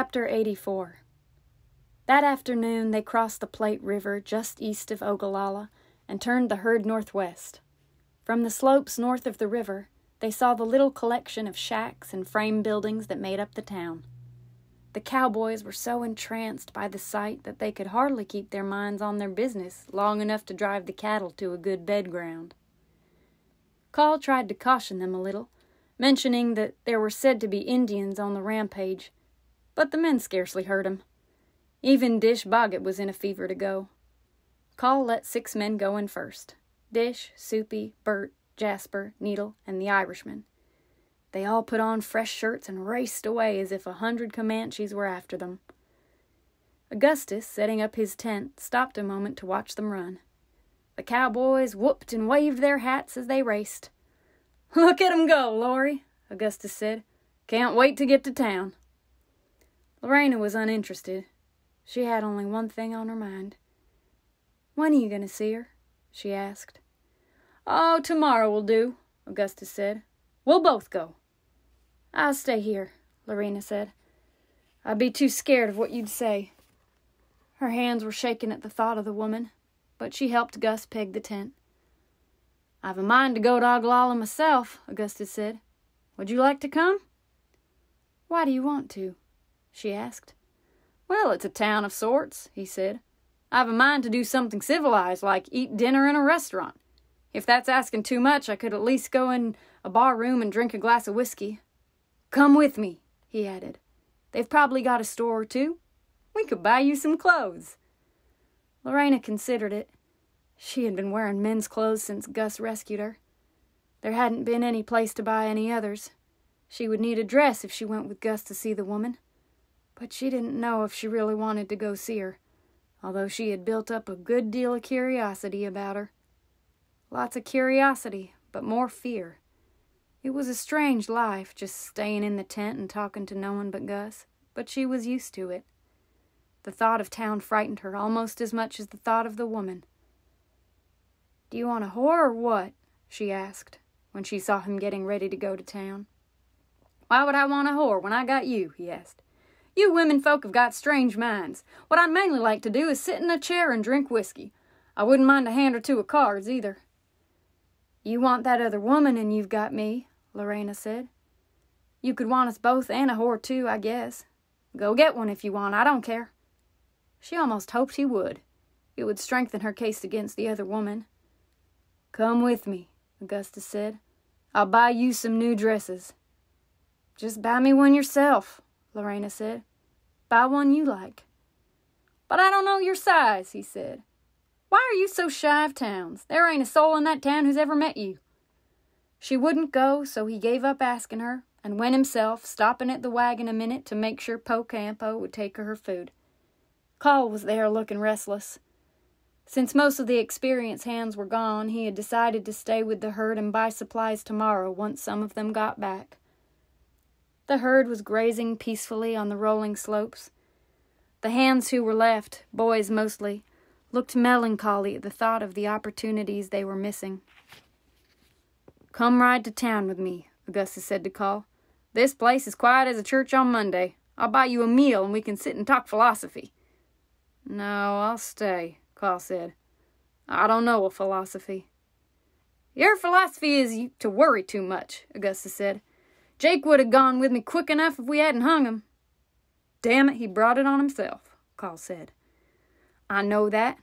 Chapter 84. That afternoon they crossed the Plate River just east of Ogallala and turned the herd northwest. From the slopes north of the river, they saw the little collection of shacks and frame buildings that made up the town. The cowboys were so entranced by the sight that they could hardly keep their minds on their business long enough to drive the cattle to a good bed ground. Call tried to caution them a little, mentioning that there were said to be Indians on the rampage, but the men scarcely heard him. Even Dish Boggett was in a fever to go. Call let 6 men go in first: Dish, Soupy, Bert, Jasper, Needle, and the Irishman. They all put on fresh shirts and raced away as if 100 Comanches were after them. Augustus, setting up his tent, stopped a moment to watch them run. The cowboys whooped and waved their hats as they raced. "Look at 'em go, Laurie," Augustus said. "Can't wait to get to town." Lorena was uninterested. She had only one thing on her mind. "When are you going to see her?" she asked. "Oh, tomorrow will do," Augustus said. "We'll both go." "I'll stay here," Lorena said. "I'd be too scared of what you'd say." Her hands were shaking at the thought of the woman, but she helped Gus peg the tent. "I've a mind to go to Ogallala myself," Augustus said. "Would you like to come?" "Why do you want to?" she asked. "Well, it's a town of sorts," he said. "I've a mind to do something civilized, like eat dinner in a restaurant. If that's asking too much, I could at least go in a bar room and drink a glass of whiskey. Come with me," he added. "They've probably got a store or two. We could buy you some clothes." Lorena considered it. She had been wearing men's clothes since Gus rescued her. There hadn't been any place to buy any others. She would need a dress if she went with Gus to see the woman. But she didn't know if she really wanted to go see her, although she had built up a good deal of curiosity about her. Lots of curiosity, but more fear. It was a strange life, just staying in the tent and talking to no one but Gus, but she was used to it. The thought of town frightened her almost as much as the thought of the woman. "Do you want a whore or what?" she asked, when she saw him getting ready to go to town. "Why would I want a whore when I got you?" he asked. "You women folk have got strange minds. What I'd mainly like to do is sit in a chair and drink whiskey. I wouldn't mind a hand or two of cards, either." "You want that other woman and you've got me," Lorena said. "You could want us both and a whore too, I guess. Go get one if you want, I don't care." She almost hoped he would. It would strengthen her case against the other woman. "Come with me," Augustus said. "I'll buy you some new dresses." "Just buy me one yourself," Lorena said. "Buy one you like." "But I don't know your size," he said. "Why are you so shy of towns? There ain't a soul in that town who's ever met you." She wouldn't go, so he gave up asking her, and went himself, stopping at the wagon a minute to make sure Po Campo would take her food. Call was there looking restless. Since most of the experienced hands were gone, he had decided to stay with the herd and buy supplies tomorrow once some of them got back. The herd was grazing peacefully on the rolling slopes. The hands who were left, boys mostly, looked melancholy at the thought of the opportunities they were missing. "Come ride to town with me," Augustus said to Call. "This place is quiet as a church on Monday. I'll buy you a meal and we can sit and talk philosophy." "No, I'll stay," Call said. "I don't know a philosophy." "Your philosophy is to worry too much," Augustus said. "Jake would have gone with me quick enough if we hadn't hung him." "Damn it, he brought it on himself," Call said. "I know that,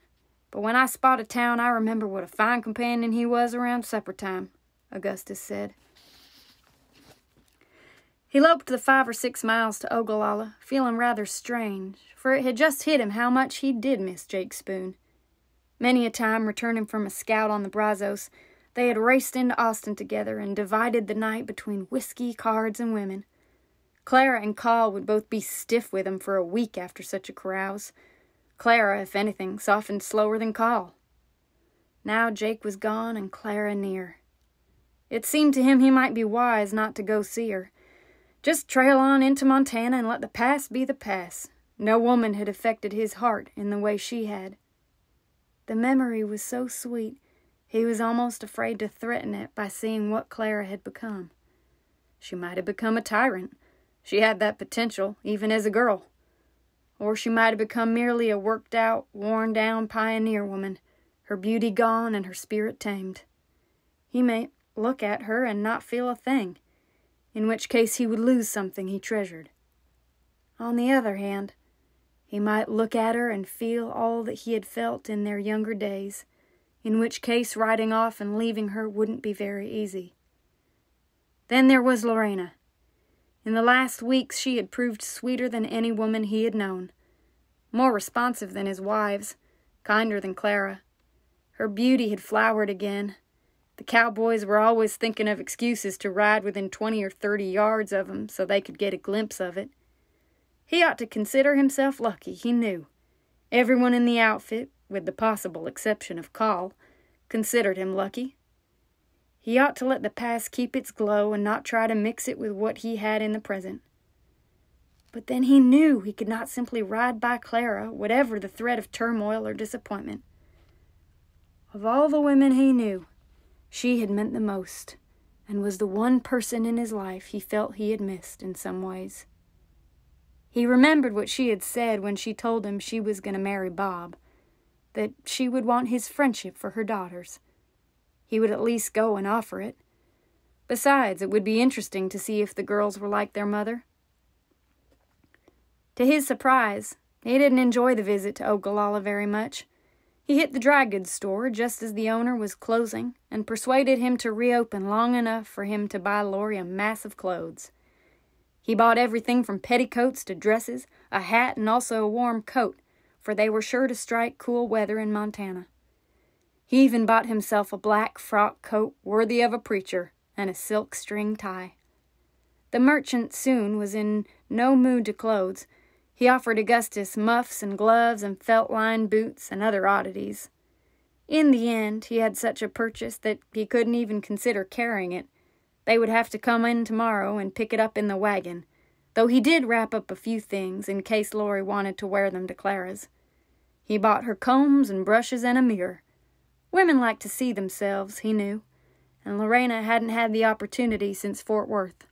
but when I spot a town, I remember what a fine companion he was around supper time," Augustus said. He loped the 5 or 6 miles to Ogallala, feeling rather strange, for it had just hit him how much he did miss Jake Spoon. Many a time, returning from a scout on the Brazos, they had raced into Austin together and divided the night between whiskey, cards, and women. Clara and Call would both be stiff with him for a week after such a carouse. Clara, if anything, softened slower than Call. Now Jake was gone and Clara near. It seemed to him he might be wise not to go see her. Just trail on into Montana and let the past be the past. No woman had affected his heart in the way she had. The memory was so sweet, he was almost afraid to threaten it by seeing what Clara had become. She might have become a tyrant. She had that potential, even as a girl. or she might have become merely a worked-out, worn-down pioneer woman, her beauty gone and her spirit tamed. He might look at her and not feel a thing, in which case he would lose something he treasured. On the other hand, he might look at her and feel all that he had felt in their younger days, in which case riding off and leaving her wouldn't be very easy. Then there was Lorena. In the last weeks she had proved sweeter than any woman he had known, more responsive than his wives, kinder than Clara. Her beauty had flowered again. The cowboys were always thinking of excuses to ride within 20 or 30 yards of him so they could get a glimpse of it. He ought to consider himself lucky, he knew. Everyone in the outfit, with the possible exception of Call, considered him lucky. He ought to let the past keep its glow and not try to mix it with what he had in the present. But then he knew he could not simply ride by Clara, whatever the threat of turmoil or disappointment. Of all the women he knew, she had meant the most, and was the one person in his life he felt he had missed in some ways. He remembered what she had said when she told him she was going to marry Bob, that she would want his friendship for her daughters. He would at least go and offer it. Besides, it would be interesting to see if the girls were like their mother. To his surprise, he didn't enjoy the visit to Ogallala very much. He hit the dry goods store just as the owner was closing and persuaded him to reopen long enough for him to buy Laurie a mass of clothes. He bought everything from petticoats to dresses, a hat, and also a warm coat, for they were sure to strike cool weather in Montana. He even bought himself a black frock coat worthy of a preacher and a silk string tie. The merchant soon was in no mood to clothes. He offered Augustus muffs and gloves and felt-lined boots and other oddities. In the end, he had such a purchase that he couldn't even consider carrying it. They would have to come in tomorrow and pick it up in the wagon, though he did wrap up a few things in case Laurie wanted to wear them to Clara's. He bought her combs and brushes and a mirror. Women like to see themselves, he knew, and Lorena hadn't had the opportunity since Fort Worth.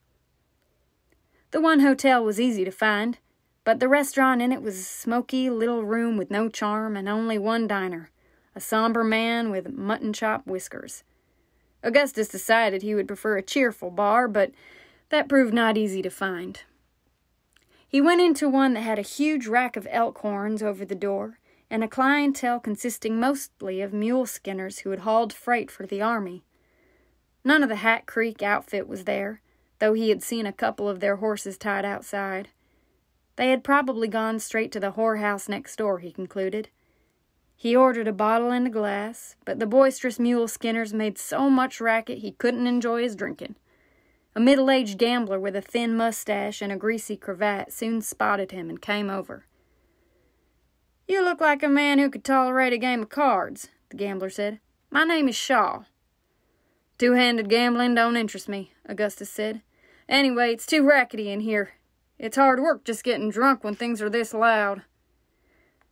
The one hotel was easy to find, but the restaurant in it was a smoky little room with no charm and only one diner, a somber man with mutton chop whiskers. Augustus decided he would prefer a cheerful bar, but that proved not easy to find. He went into one that had a huge rack of elk horns over the door, and a clientele consisting mostly of mule skinners who had hauled freight for the army. None of the Hat Creek outfit was there, though he had seen a couple of their horses tied outside. They had probably gone straight to the whorehouse next door, he concluded. He ordered a bottle and a glass, but the boisterous mule skinners made so much racket he couldn't enjoy his drinking. A middle-aged gambler with a thin mustache and a greasy cravat soon spotted him and came over. "You look like a man who could tolerate a game of cards," the gambler said. "My name is Shaw." "Two-handed gambling don't interest me," Augustus said. "Anyway, it's too rackety in here. It's hard work just getting drunk when things are this loud."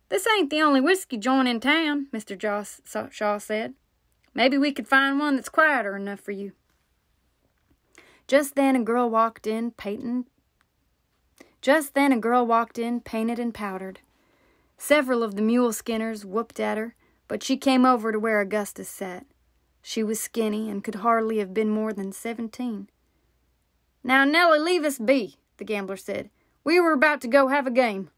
"This ain't the only whiskey joint in town," Mr. Shaw said. "Maybe we could find one that's quieter enough for you." Just then a girl walked in, painted and powdered. Several of the mule skinners whooped at her, but she came over to where Augustus sat. She was skinny and could hardly have been more than 17. "Now, Nellie, leave us be," the gambler said. "We were about to go have a game."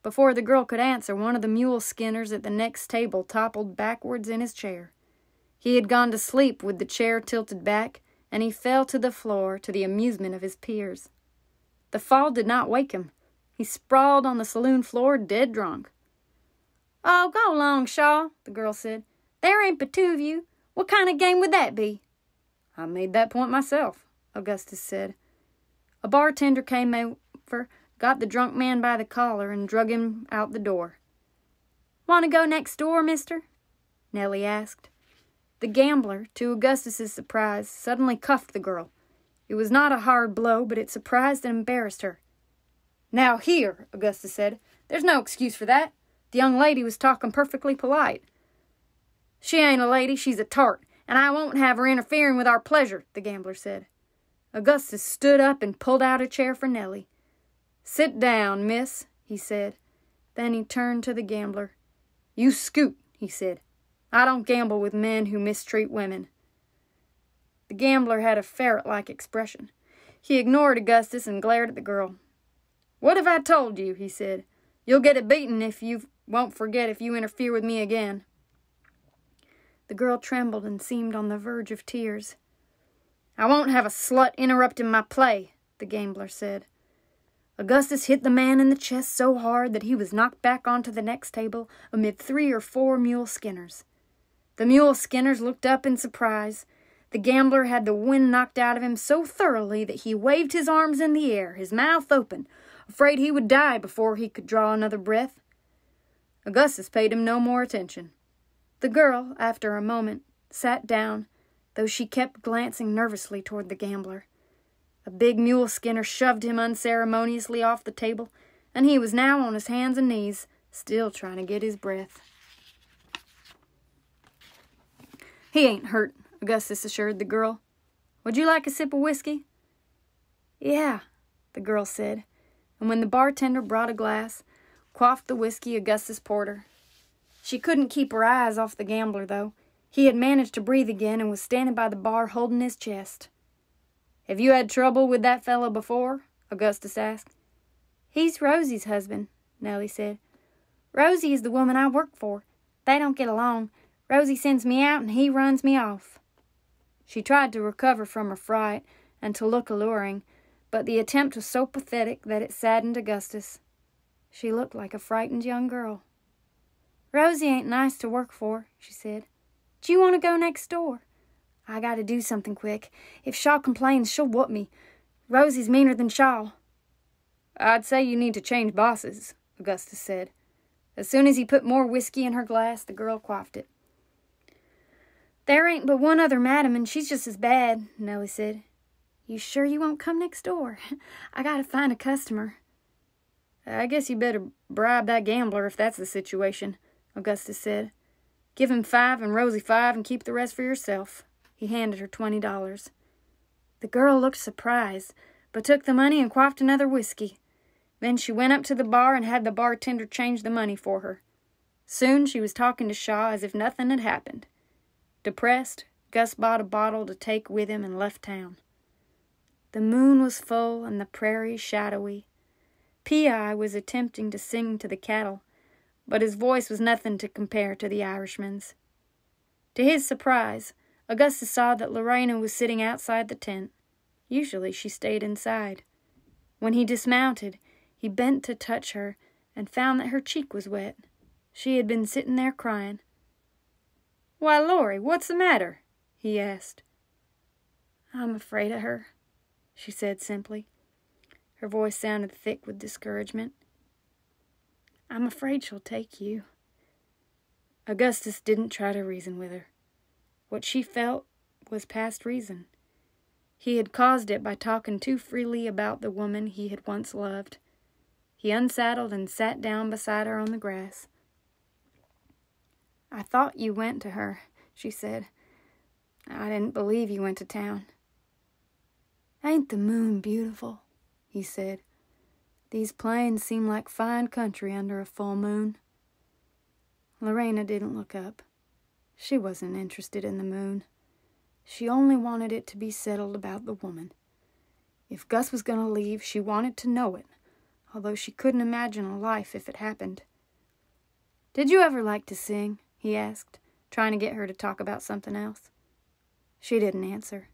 Before the girl could answer, one of the mule skinners at the next table toppled backwards in his chair. He had gone to sleep with the chair tilted back, and he fell to the floor to the amusement of his peers. The fall did not wake him. He sprawled on the saloon floor, dead drunk. "Oh, go along, Shaw," the girl said. "There ain't but two of you. What kind of game would that be?" "I made that point myself," Augustus said. A bartender came over, got the drunk man by the collar, and drug him out the door. "Want to go next door, mister?" Nellie asked. The gambler, to Augustus's surprise, suddenly cuffed the girl. It was not a hard blow, but it surprised and embarrassed her. "Now here," Augustus said. "There's no excuse for that. The young lady was talking perfectly polite." "She ain't a lady, she's a tart, and I won't have her interfering with our pleasure," the gambler said. Augustus stood up and pulled out a chair for Nellie. "Sit down, miss," he said. Then he turned to the gambler. "You scoot," he said. "I don't gamble with men who mistreat women." The gambler had a ferret-like expression. He ignored Augustus and glared at the girl. "What have I told you?" he said. "You'll get it beaten if you won't forget if you interfere with me again." The girl trembled and seemed on the verge of tears. "I won't have a slut interrupting my play," the gambler said. Augustus hit the man in the chest so hard that he was knocked back onto the next table amid 3 or 4 mule skinners. The mule skinners looked up in surprise. The gambler had the wind knocked out of him so thoroughly that he waved his arms in the air, his mouth open, afraid he would die before he could draw another breath. Augustus paid him no more attention. The girl, after a moment, sat down, though she kept glancing nervously toward the gambler. A big mule skinner shoved him unceremoniously off the table, and he was now on his hands and knees, still trying to get his breath. "He ain't hurt," Augustus assured the girl. "Would you like a sip of whiskey?" "Yeah," the girl said, and when the bartender brought a glass, quaffed the whiskey Augustus poured her. She couldn't keep her eyes off the gambler, though. He had managed to breathe again and was standing by the bar holding his chest. "Have you had trouble with that fellow before?" Augustus asked. "He's Rosie's husband," Nellie said. "Rosie is the woman I work for. They don't get along. Rosie sends me out and he runs me off." She tried to recover from her fright and to look alluring, but the attempt was so pathetic that it saddened Augustus. She looked like a frightened young girl. "Rosie ain't nice to work for," she said. "Do you want to go next door? I got to do something quick. If Shaw complains, she'll whoop me. Rosie's meaner than Shaw." "I'd say you need to change bosses," Augustus said. As soon as he put more whiskey in her glass, the girl quaffed it. "There ain't but one other madam, and she's just as bad," Nellie said. "You sure you won't come next door? I got to find a customer." "I guess you better bribe that gambler if that's the situation," Augustus said. "Give him 5 and Rosie 5 and keep the rest for yourself." He handed her $20. The girl looked surprised, but took the money and quaffed another whiskey. Then she went up to the bar and had the bartender change the money for her. Soon she was talking to Shaw as if nothing had happened. Depressed, Gus bought a bottle to take with him and left town. The moon was full and the prairie shadowy. P.I. was attempting to sing to the cattle, but his voice was nothing to compare to the Irishman's. To his surprise, Augustus saw that Lorena was sitting outside the tent. Usually she stayed inside. When he dismounted, he bent to touch her and found that her cheek was wet. She had been sitting there crying. "Why, Laurie, what's the matter?" he asked. "I'm afraid of her," she said simply. Her voice sounded thick with discouragement. "I'm afraid she'll take you." Augustus didn't try to reason with her. What she felt was past reason. He had caused it by talking too freely about the woman he had once loved. He unsaddled and sat down beside her on the grass. "I thought you went to her," she said. "I didn't believe you went to town." "Ain't the moon beautiful?" he said. "These plains seem like fine country under a full moon." Lorena didn't look up. She wasn't interested in the moon. She only wanted it to be settled about the woman. If Gus was going to leave, she wanted to know it, although she couldn't imagine a life if it happened. "Did you ever like to sing?" he asked, trying to get her to talk about something else. She didn't answer.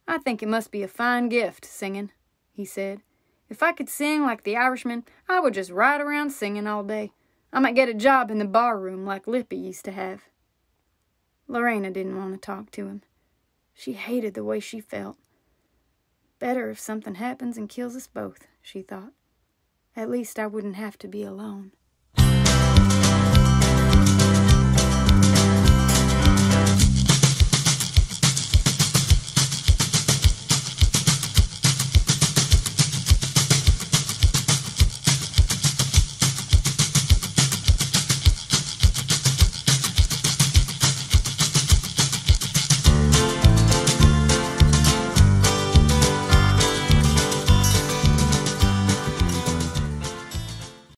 "I think it must be a fine gift, singing," he said. "If I could sing like the Irishman, I would just ride around singing all day. I might get a job in the bar room like Lippy used to have." Lorena didn't want to talk to him. She hated the way she felt. Better if something happens and kills us both, she thought. At least I wouldn't have to be alone.